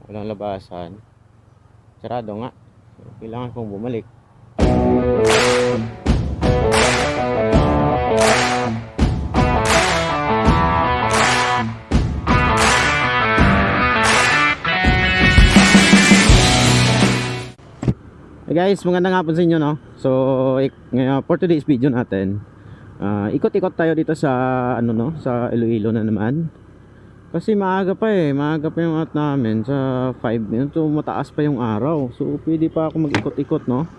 walang labasan, sarado nga. So, kailangan kong bumalik. Hey guys, magandang hapon sa inyo, no? So, for today's video natin, ikot-ikot tayo dito sa sa Iloilo na naman. Kasi maaga pa yung out namin sa 5 minutes. So, mataas pa yung araw. So, pwede pa ako mag-ikot-ikot, no?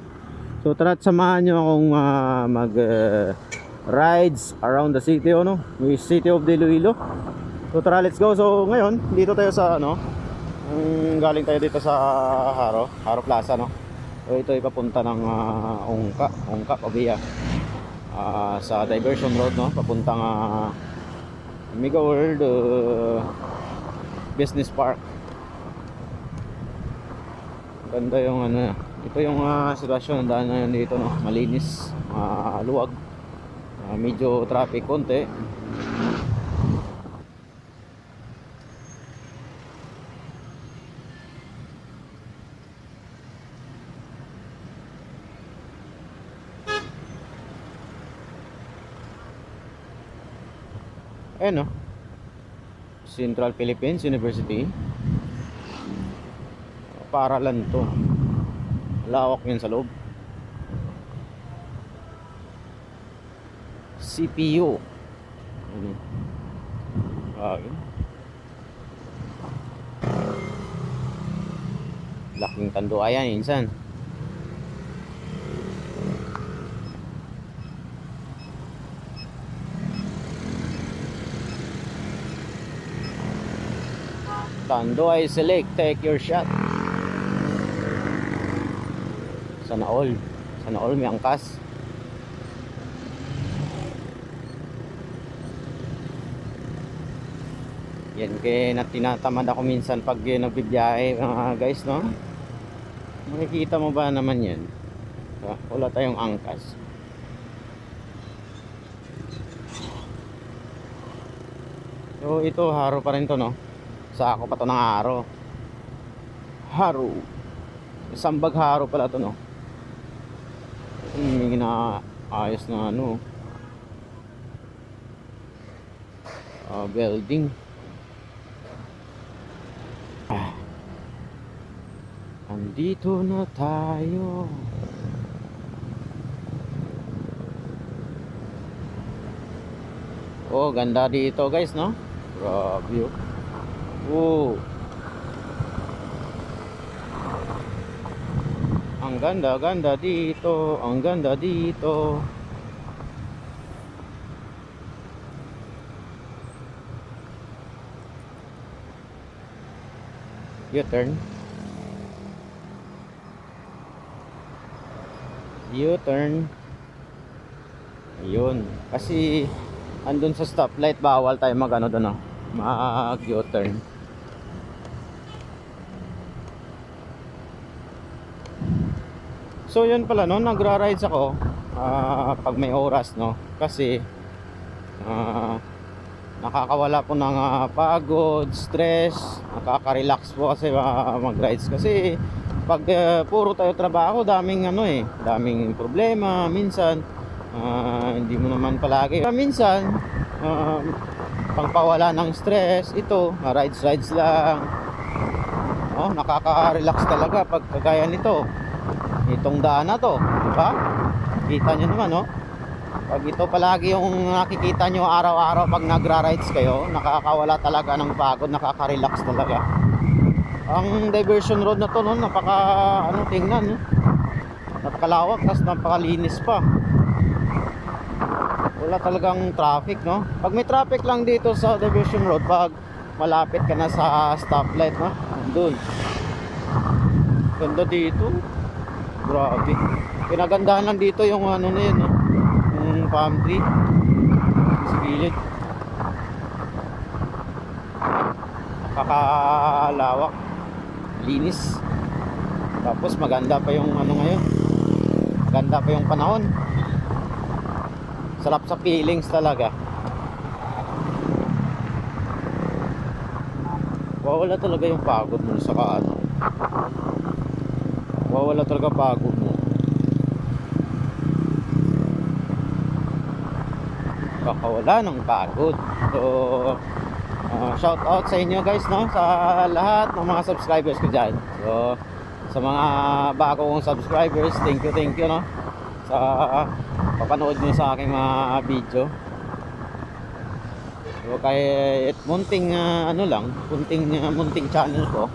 So, tara at samahan nyo akong mag rides around the city, no? The city of the Iloilo. So, tara, let's go. So, ngayon, dito tayo sa, galing tayo dito sa Haro Plaza, no? So, ito ay papunta ng Ongka, Pabia. Sa Diversion Road, no? Papuntang Mega World Business Park. Ganda yung ito yung sitwasyon ng daan na dito, no? Malinis, luwag, medyo traffic konti. Ayan, no? Central Philippines University. Paralan to. Lawak yan sa loob. CPU. Laking tanduayan insan. Tanduay Select, take your shot. Sana all may angkas. Yan kaya tinatamad ako minsan pag nagbibiyahe, guys, no? Makikita mo ba naman yan? Wala tayong angkas. So ito, Haro pa rin to, no? Sako pa to ng Haro. Sambag Haro pala to, no? May ginaayos na building. Andito na tayo. Oh, ganda dito, guys, no? Grabe, oh. Ang ganda dito, ang ganda dito. U-turn. Ayun. Kasi andun sa stoplight, bawal tayo mag doon, mag U-turn. So yun pala, no, nagra-rides ako pag may oras, no, kasi nakakawala po ng pagod, stress, nakaka-relax po kasi mag-rides. Kasi pag puro tayo trabaho, daming daming problema minsan. Hindi mo naman palagi, minsan pangpawala ng stress, ito rides lang. Nakaka-relax talaga pag kagaya nito. Itong daan na to, di ba? Kita nyo naman, no? Pag ito palagi yung nakikita nyo araw-araw pag nagra-rides kayo, nakakawala talaga ng pagod, nakaka-relax talaga. Ang Diversion Road na to, no, napaka tingnan, no? Napakalawak, tapos napakalinis pa. Wala talagang traffic, no? Pag may traffic lang dito sa Diversion Road, pag malapit ka na sa stoplight, no? Doon. Ganda dito. Grabe. Pinagandahan lang dito yung na yun, no? Yung palm tree sa gilid. Kakalawak, linis. Tapos maganda pa yung ngayon. Maganda pa yung panahon. Sarap sa feelings talaga. mawawala talaga yung pagod mo sa ano. Mawawala talaga pagod mo. Kakawala ng pagod. So shout out sa inyo guys, no, sa lahat ng mga subscribers ko dyan. So sa mga bago kong subscribers, thank you, no, sa papanood nyo sa aking mga video. So kahit munting ano lang, munting channel ko,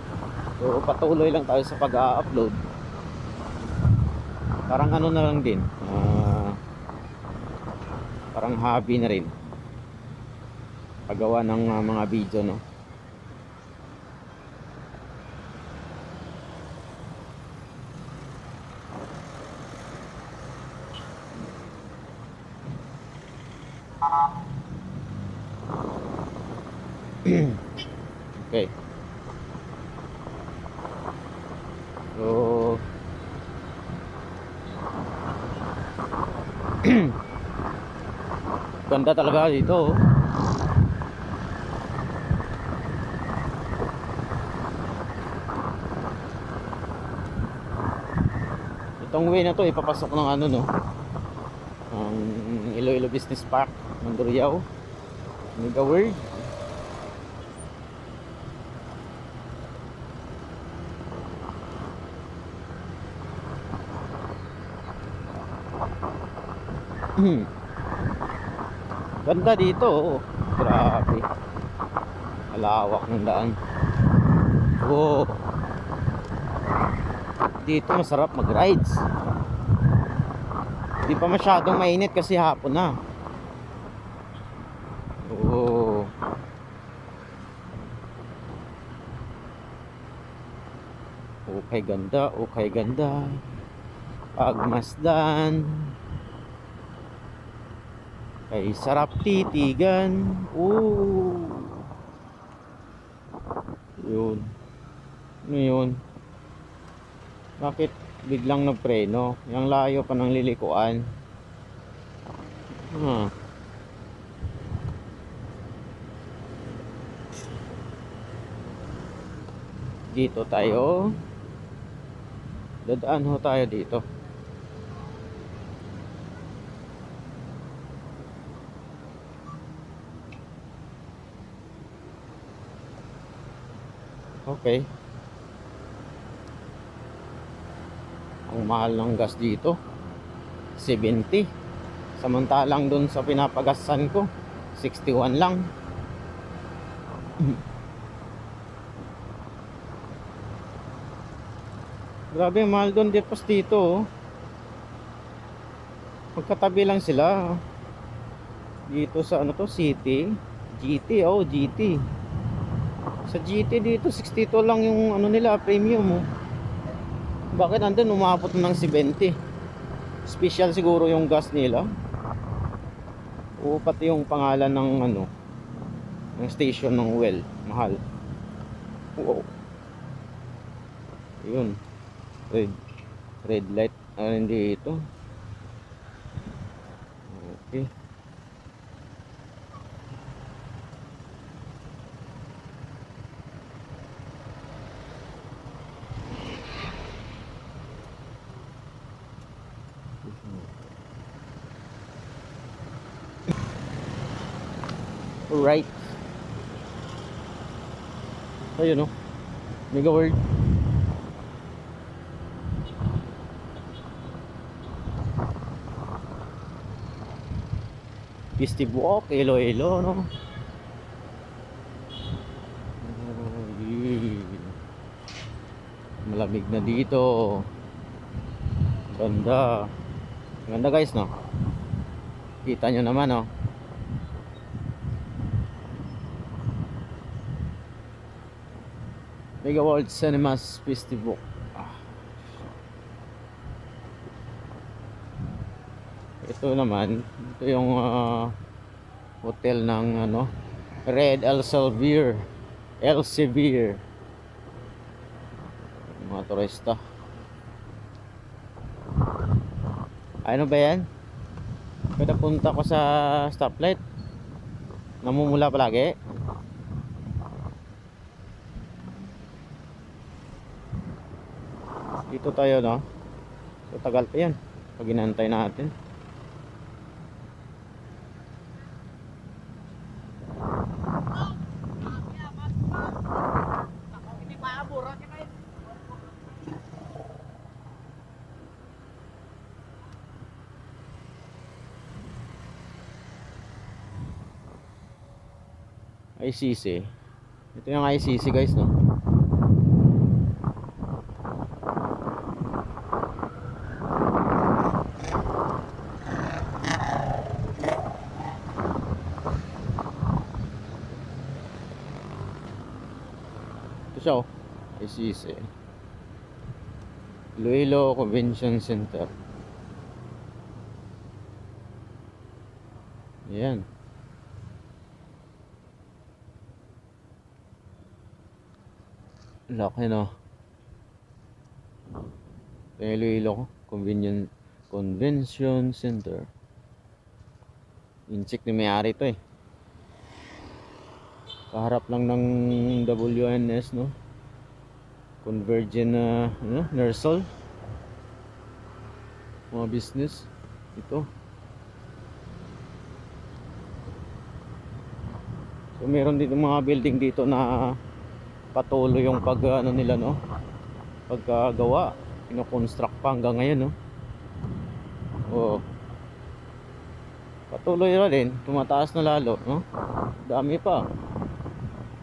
so patuloy lang tayo sa pag-upload. Parang ano na lang din, parang hobby na rin paggawa ng mga video, no. Okay. So ganda talaga dito, oh. Itong way na to ipapasok ng ano, no, ang Iloilo Business Park, Mandurriao, Mega World. Ganda dito, oh. Grabe, malawak ng daan. Oh, dito masarap mag-rides. Di pa masyadong mainit kasi hapon na. Oh, okay ganda, okay ganda. Pagmasdan, ay sarap titigan. Oh, yun. Ano yun? Bakit biglang nagpreno? Yung layo pa ng lilikuan. Dito tayo. Dadaan ho tayo dito. Okay. Ang mahal ng gas dito, 70. Samantalang dun sa pinapagasan ko, 61 lang. Grabe, mahal dun depos dito, oh. Magkatabi lang sila. Dito sa ano to, City, GT, oh, GT. Sa GT dito 62 lang yung ano nila, premium, oh. Bakit andun umabot ng 70? Special siguro yung gas nila. O pati yung pangalan ng ano, ng station ng well, mahal. Wow. Yun. Red light dito. Okay. Alright. Ayun, oh. Mega World. Festive Walk, Iloilo, no? Malamig na dito. Ganda. Ganda guys, no? Kita nyo naman, no? Mega World Cinemas Festival. Ito naman, ito yung hotel ng ano, Red Elsevier. Mga turista. Ano ba yan? Kada punta ko sa stoplight, namumula palagi. Dito tayo, no? So tagal pa yan pag inantay natin. ICC. Ito yung ICC guys, no? Ito siya, oh. ICC. Iloilo Convention Center. Ayan. Laki, no? Iloilo Convention Center. Incheck ni may-ari to, eh. Kaharap lang ng WNS, no? Convergent Nersol. Mga business ito. So meron dito mga building dito na patuloy yung pag nila, no? Pagkagawa, kino-construct pa hanggang ngayon, no? Oh. Patuloy na din, tumataas na lalo, no? Dami pa.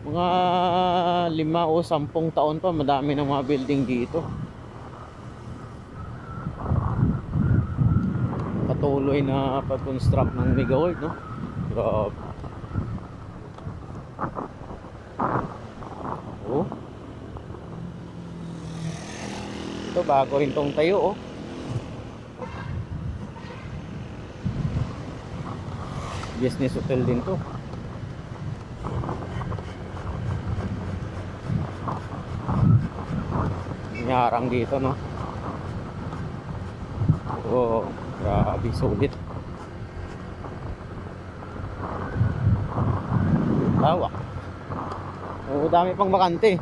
Mga 5 o 10 taon pa, madami ng mga building dito. Patuloy na pag-construct ng Mega World, no? Grabe. Oh. Ito bago rin tong tayo, oh. Business hotel din to. Nyarang dito, no? Oh, grabe, sulit. Lawak. Oh, dami pang bakante.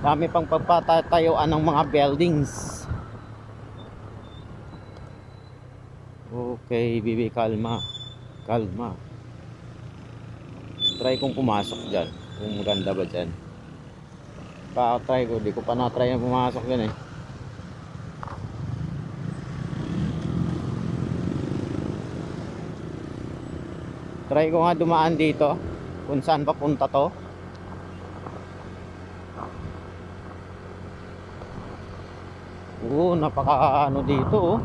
Dami pang pagpatatayuan ng mga buildings. Okay, Bibi, kalma. Kalma. Try kong pumasok dyan. Kung maganda ba dyan. Pa-try ko. Di ko pa na-try na pumasok dyan, eh. Try ko nga dumaan dito. Kung saan papunta to. Oo, napaka ano dito, oh.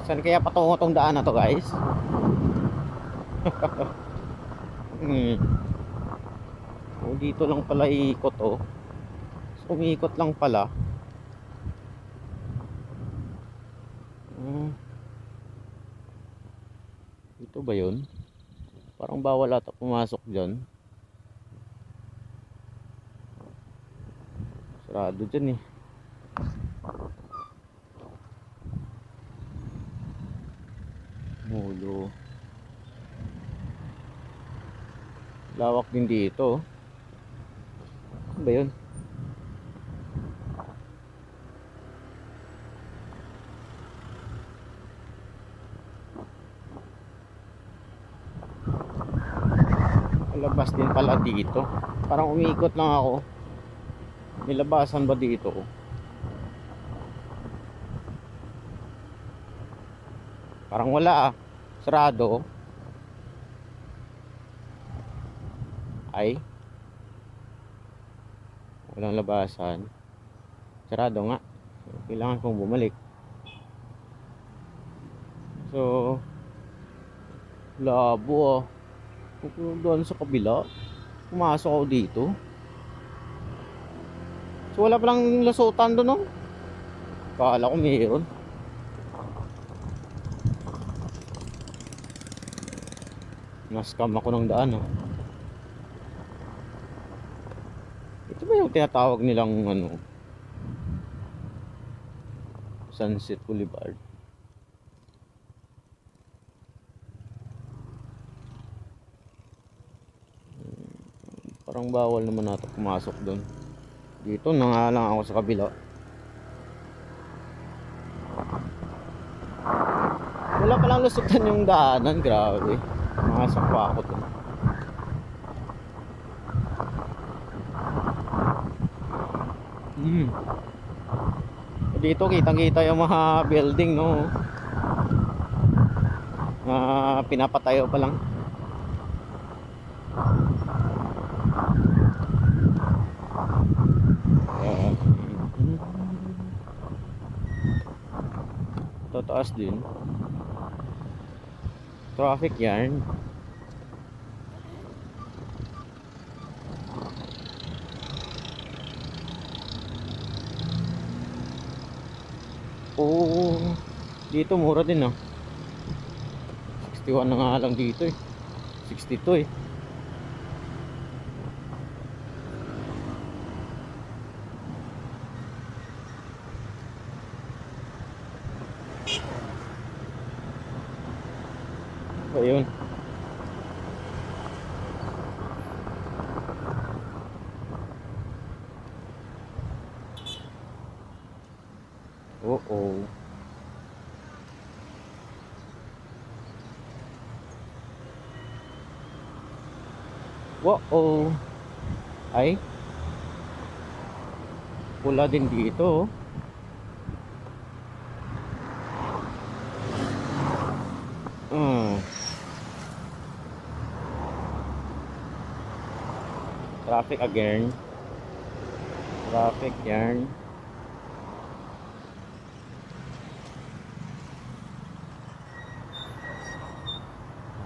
Saan kaya patungo tong daan na to, guys? Oh, dito lang pala iikot, oh. So, umiikot lang pala. Ito ba yun? Parang bawal ata pumasok dyan. Sarado dyan, eh. Mulo. Lawak din dito. Ano ba yun? Labas din pala dito. Parang umiikot lang ako. Nilabasan ba dito? Parang wala, ah. Sarado. Ay. Walang labasan. Sarado nga. So, kailangan kong bumalik. So, labo, ah. Doon sa kabila. Pumasok ako dito. So, wala palang lasutan doon, no? Kala ko mayroon. Naskam ako ng daan, oh. Ito ba yung tinatawag nilang ano, Sunset Boulevard? Parang bawal naman natin pumasok doon. Dito na nga lang ako sa kabila. Wala palang lusutan yung daanan, grabe. Makasok pa ako to. Dito kitang kita yung mga building, no. Pinapatayo pa lang. Tataas din. Traffic yan. Oh, dito mura din, no. 61 na nga lang dito eh. 62 eh. Ayun. Oo. Wow. Ay. Pula din dito. Traffic again. Traffic yan.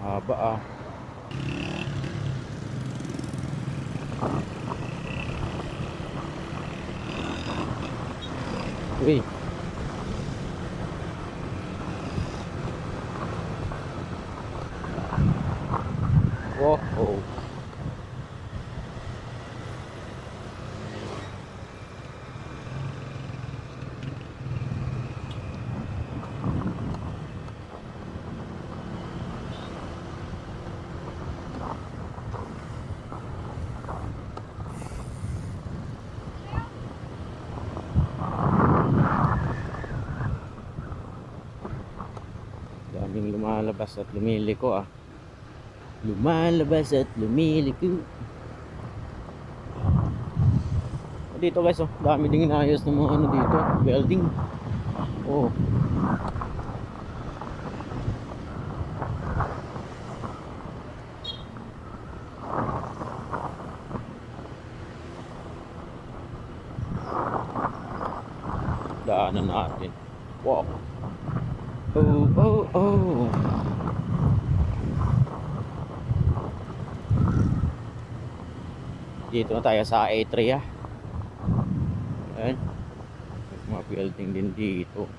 Haba ah. Uy. Wow. Daming lumalabas at lumiliko ah. Lumalabas at lumiliko. Dito guys, oh, dami ding inayos ng mga ano dito, building. Oh. Daanan natin. Wow. Oh. Dito na tayo sa A3 ah. Ayan. Mga building din dito.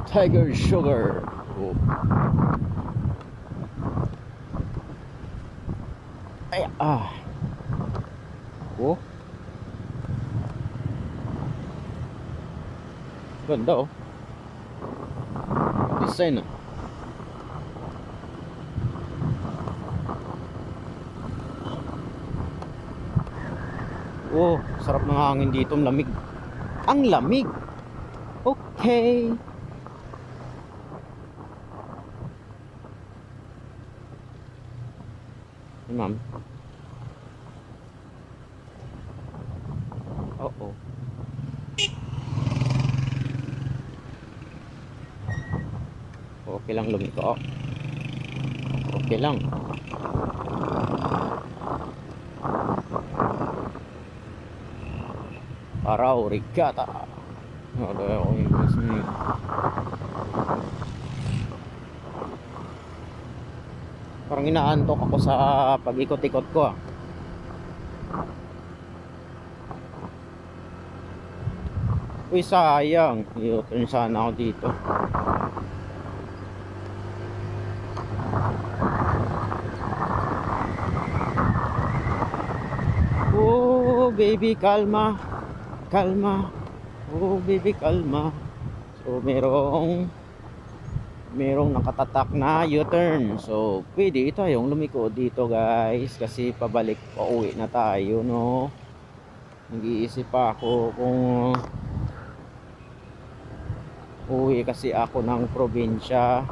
Tiger Sugar. Oh. Ay ah. Oh. Ganda oh. Design ah. Oh, sarap ng hangin dito, lamig. Ang lamig. Okay. Hey, ma'am. Oo. Okay lang lumiko. Okay lang. Araw, rigata. Ada ako yung sini. Parang inaantok ako sa pag-ikot-ikot ko ah. Uy, sayang. I-turn sana ako dito. Oh, baby, kalma. Kalma. Oh, baby, kalma. So, merong merong nakatatak na U-turn. So pwede tayong lumiko dito guys, kasi pabalik pa uwi na tayo, no. Nag-iisip pa ako kung uwi kasi ako ng probinsya.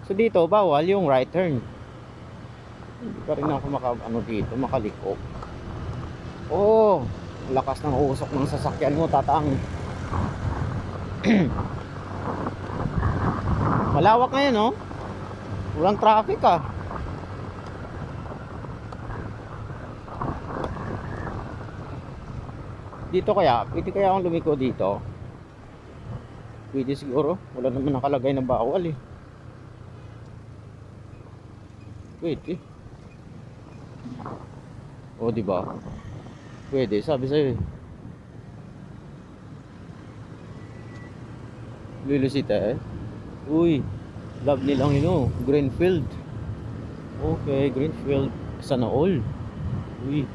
So dito bawal yung right turn. Hindi pa rin ako dito makaliko. Lakas ng usok ng sasakyan mo, tatang. Malawak ngayon, no? Walang traffic, ah. Dito kaya, pwede kaya akong lumiko dito? Pwede siguro, wala naman nakalagay na bawal, eh. Pwede. Di ba? Pwede, sabi sa'yo, eh. Lilusita, eh. Uy, love nilang Greenfield. Okay, Greenfield. Sana all. Uy,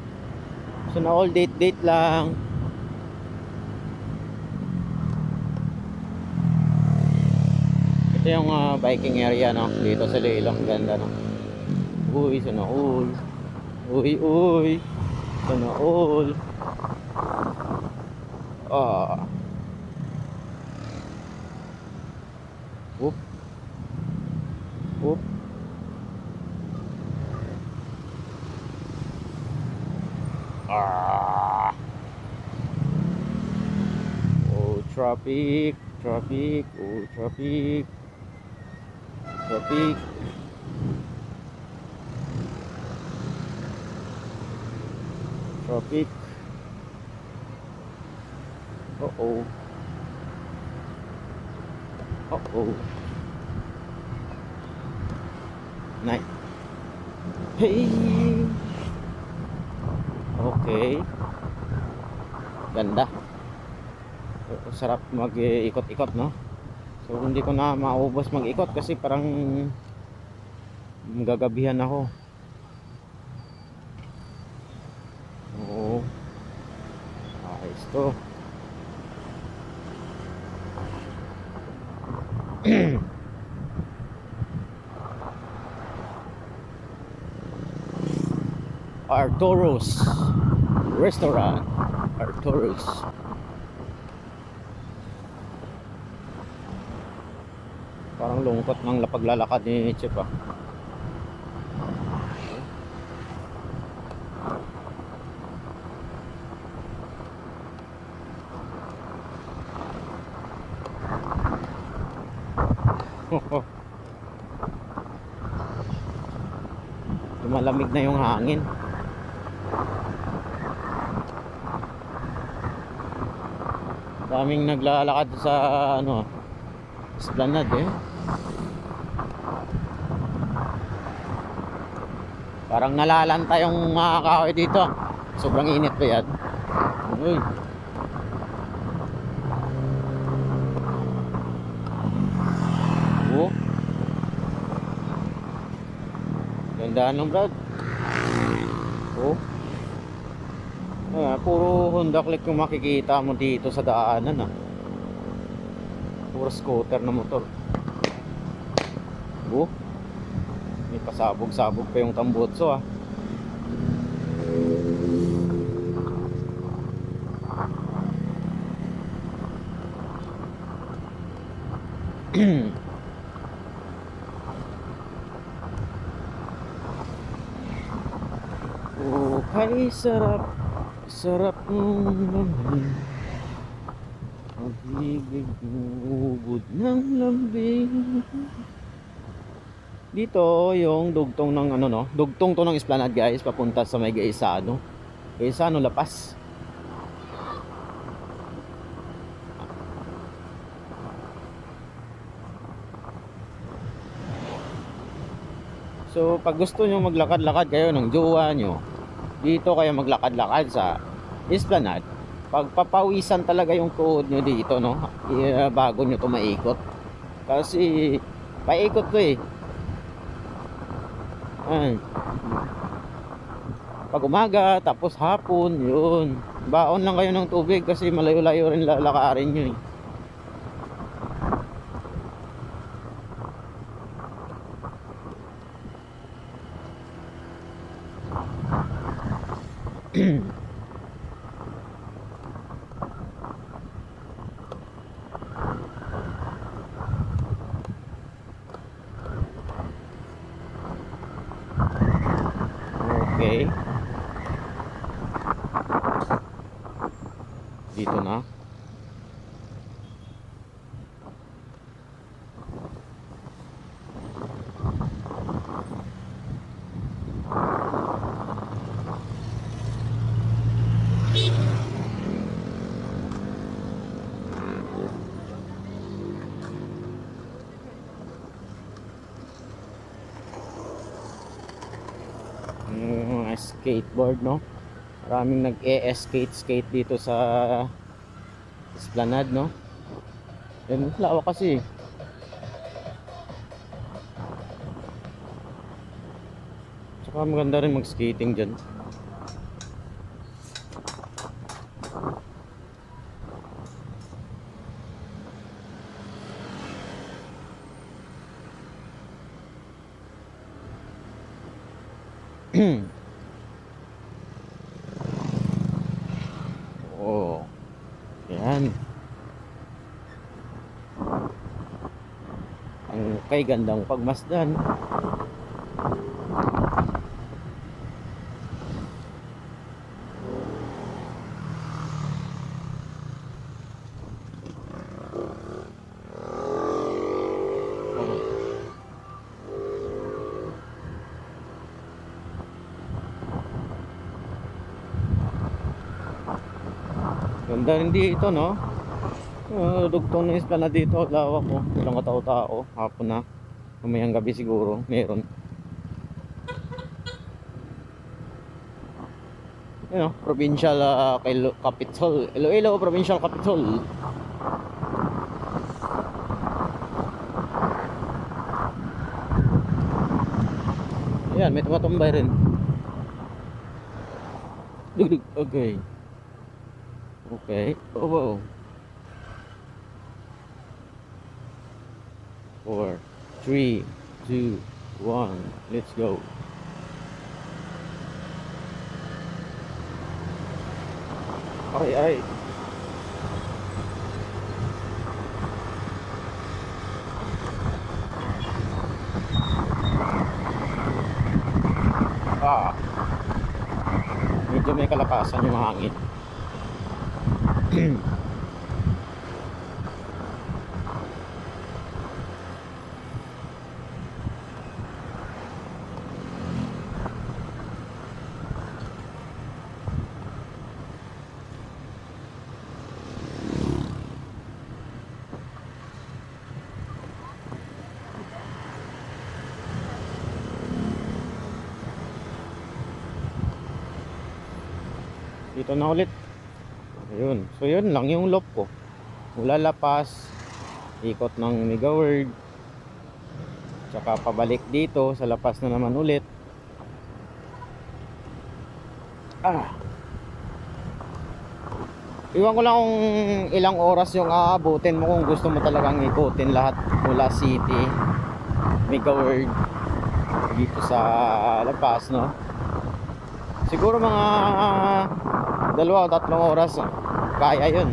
sana all, date lang. Ito yung biking area, no? Dito sa Iloilo, ganda, no? Uy, sana all. Uy, sana all. Oop. Traffic. Traffic. Night. Hey. Okay. Ganda. Sarap mag-ikot-ikot, no? So hindi ko na maubos mag-ikot kasi parang gagabihan ako. Ayos to. Arturo's Restaurant. Arturo's. Parang lungkot ng paglalakad ni Chip, ah. Lumalamig na yung hangin. Daming naglalakad sa Esplanade, eh. Parang nalalanta yung mga kahoy dito. Sobrang init pa yan. Uy. Gandaan ng Brad. Puro Honda Click yung makikita mo dito sa daanan, ah. Puro scooter na motor. May pasabog-sabog pa yung tambutso, ah. Kay sarap ng lamig, ang higig ubod ng lambing. Dito yung dugtong ng dugtong to ng Esplanade, guys, papunta sa may Gaisano Lapas. So pag gusto nyo maglakad-lakad kayo ng jowa nyo, dito kayo maglakad-lakad sa Esplanade. Pagpapawisan talaga yung tuhod nyo dito, no? Bago nyo to maikot. Kasi paikot to, eh. Pag umaga, tapos hapon, yun. Baon lang kayo ng tubig kasi malayo-layo rin lalakarin nyo, eh. Dito na. Yung mga skateboard, no? Maraming nag-skate dito sa Esplanade, no? Yan, lawak kasi. Tsaka maganda rin mag-skating dyan. Oh, yan. Ang kay gandang pagmasdan. Ganda rin dito, no? Dugtong ng Esplanade dito, lawak ko. Walang katao-tao, hapon na. Mamayang gabi siguro, meron. You know, provincial capital, Iloilo provincial capital. Ayan, may tumatumbay rin. Dugdug, okay. Okay, oh wow. 4, 3, 2, 1, let's go. Ay. Medyo may kalakasan yung hangin. Dito na ulit. Ayun. So yun lang yung loop ko. Mula La Paz, ikot ng Mega World, tsaka pabalik dito sa La Paz na naman ulit. Iwan ko lang kung ilang oras yung aabutin mo kung gusto mo talagang ikutin lahat mula city, Mega World, dito sa La Paz, no? Siguro mga 2 o 3 oras, kaya yun.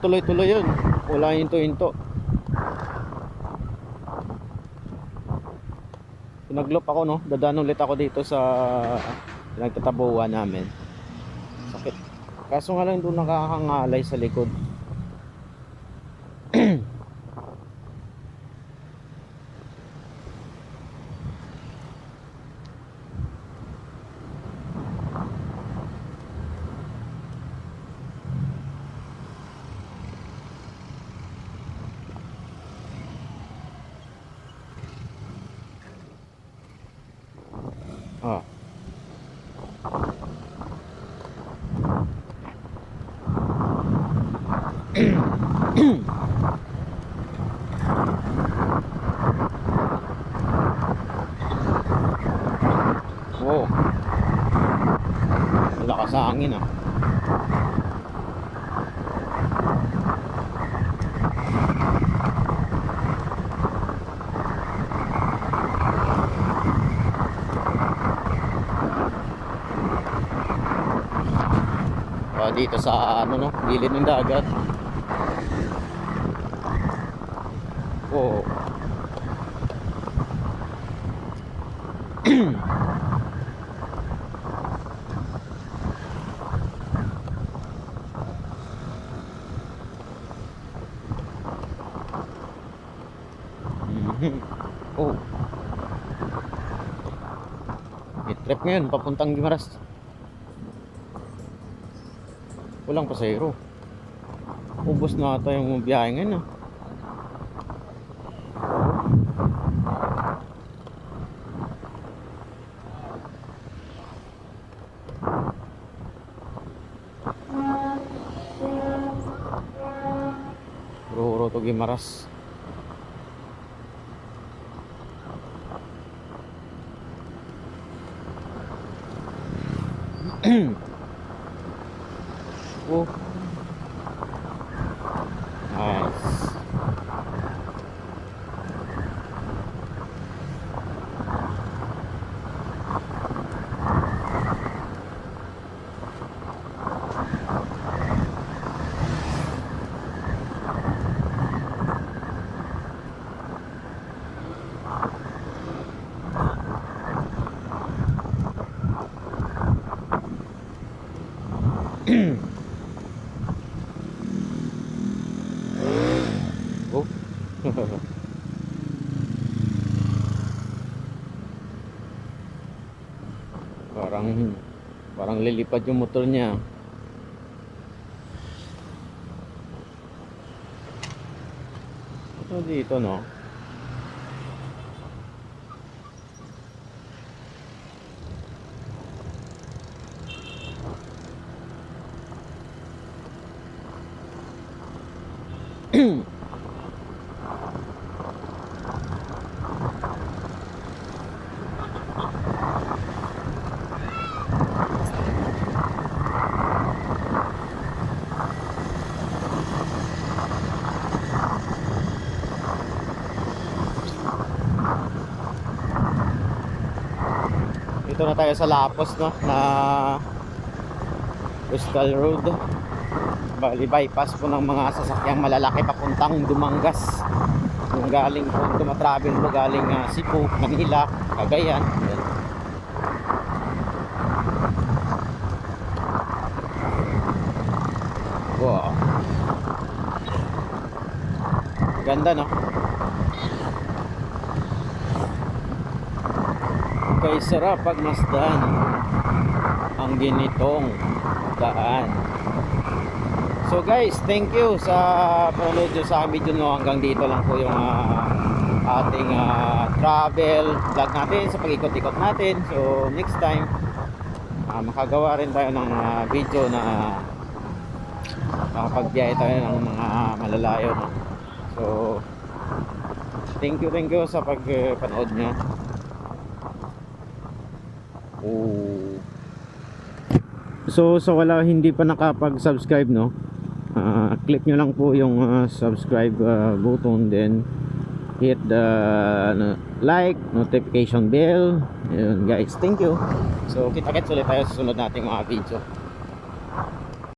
Tuloy-tuloy yun, wala hinto-hinto. Nag-loop ako, no? Dadaan ulit ako dito sa pinagtatabuhan namin. Sakit. Kaso nga lang doon nakakangalay sa likod. Wow, lakas sa hangin, dito sa ano, no, gilid ng dagat. Oh. Oh, i-trip ngayon papuntang Guimaras. Walang pasahero. Ubos na ata yung biyahe ngayon, ah. Puro to Guimaras. Oh, nice. Oh. parang parang lilipad yung motor niya. Ito dito, no? Dito na tayo sa Lapos, no? Na Coastal Road. Bali bypass po ng mga sasakyang malalaki papuntang Dumangas. Yung galing po tumatravel po galing Cebu, Manila, Cagayan. Yan. Wow. Ganda, no? Kay sarap pagmasdan ang ginitong daan. So guys, thank you sa panonood nyo sa video, no. Hanggang dito lang po yung ating travel vlog natin sa pag-ikot-ikot natin. So next time makagawa rin tayo ng video na makapagbiyahe tayo ng mga malalayo, no? So thank you sa pagpanood nyo. Oh. So sa wala hindi pa nakapag-subscribe, no, click nyo lang po yung subscribe button, then hit the like, notification bell. Ayun guys, thank you. So kita-kits ulit tayo sa sunod nating mga video.